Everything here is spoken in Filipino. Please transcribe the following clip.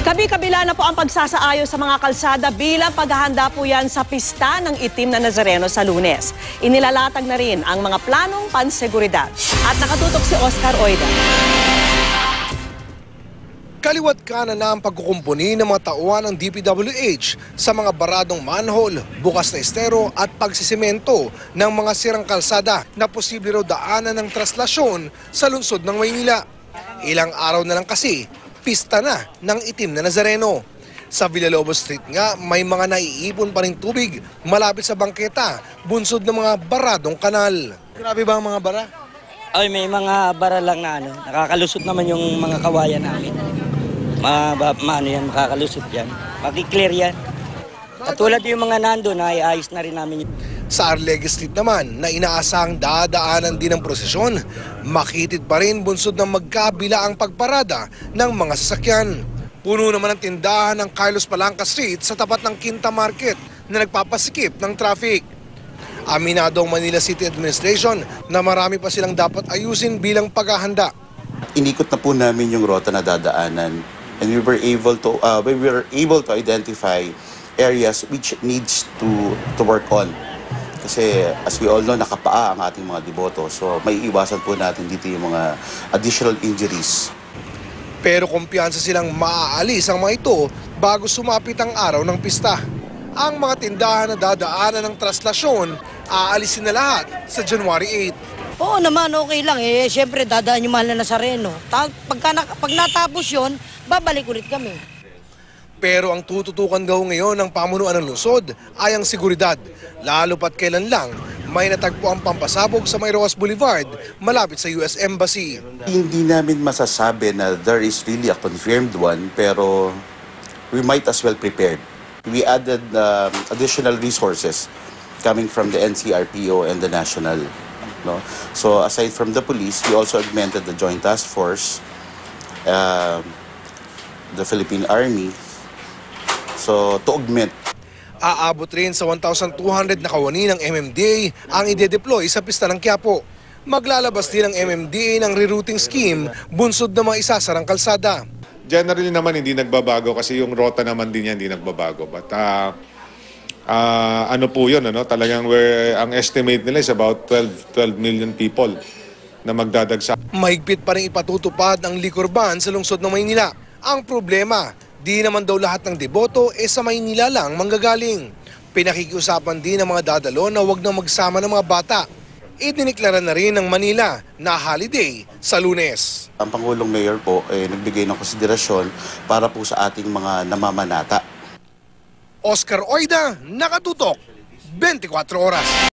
Kabi-kabila na po ang pagsasaayos sa mga kalsada bilang paghahanda po yan sa pista ng itim na Nazareno sa Lunes. Inilalatag na rin ang mga planong panseguridad. At nakatutok si Oscar Oida. Kaliwat kanan na ang pagkukumpuni ng mga tauhan ng DPWH sa mga baradong manhole, bukas na estero at pagsisemento ng mga sirang kalsada na posible raw daanan ng traslasyon sa lungsod ng Maynila. Ilang araw na lang kasi, pista na ng itim na Nazareno. Sa Villalobos Street nga, may mga naiipon pa ring tubig malapit sa bangketa, bunsod ng mga baradong kanal. Grabe ba ang mga bara? Ay, may mga bara lang na nakakalusot naman yung mga kawayan namin. Makakalusot yan. Makiklear yan. Katulad yung mga nando na iayos na rin namin. Sa Arlegues Street naman, na inaasahang dadaanan din ng prosesyon, makitid pa rin bunsod ng magkabila ang pagparada ng mga sasakyan. Puno naman ang tindahan ng Carlos Palanca Street sa tapat ng Quinta Market na nagpapasikip ng traffic. Aminado ang Manila City Administration na marami pa silang dapat ayusin bilang paghahanda. Inikot na po namin yung rota na dadaanan and we were able to identify areas which needs to work on. Kasi as we all know, nakapaa ang ating mga deboto. So may iwasan po natin dito yung mga additional injuries. Pero kumpiyansa silang maaalis ang mga ito bago sumapit ang araw ng pista. Ang mga tindahan na dadaanan ng traslasyon, aalisin na lahat sa January 8. Oo naman, okay lang. Siyempre, dadaan yung mahal na Nazareno. Pag natapos yun, babalik ulit kami. Pero ang tututukan daw ngayon ng pamunuan ng lungsod ay ang seguridad. Lalo pat kailan lang may natagpo ang pampasabog sa Mayroas Boulevard malapit sa US Embassy. Hindi namin masasabi na there is really a confirmed one, pero we might as well prepare. We added additional resources coming from the NCRPO and the National. No? So aside from the police, we also augmented the Joint Task Force, the Philippine Army. So, to augment. Aabot rin sa 1,200 na kawani ng MMDA ang ide-deploy sa pista ng Quiapo. Maglalabas din ang MMDA ng rerouting scheme bunsod na mga isasarang kalsada. Generally naman hindi nagbabago kasi yung rota naman din yan hindi nagbabago. But ano po yun, talagang ang estimate nila is about 12 million people na magdadagsa. Mahigpit pa rin ipatutupad ang liquor ban sa lungsod ng Maynila. Ang problema, di naman daw lahat ng deboto sa Maynila lang manggagaling. Pinakikiusapan din ng mga dadalo na huwag na magsama ng mga bata. Idiniklara na rin ng Manila na holiday sa Lunes. Ang Pangulong Mayor po nagbigay ng konsiderasyon para po sa ating mga namamanata. Oscar Oida, nakatutok, 24 oras.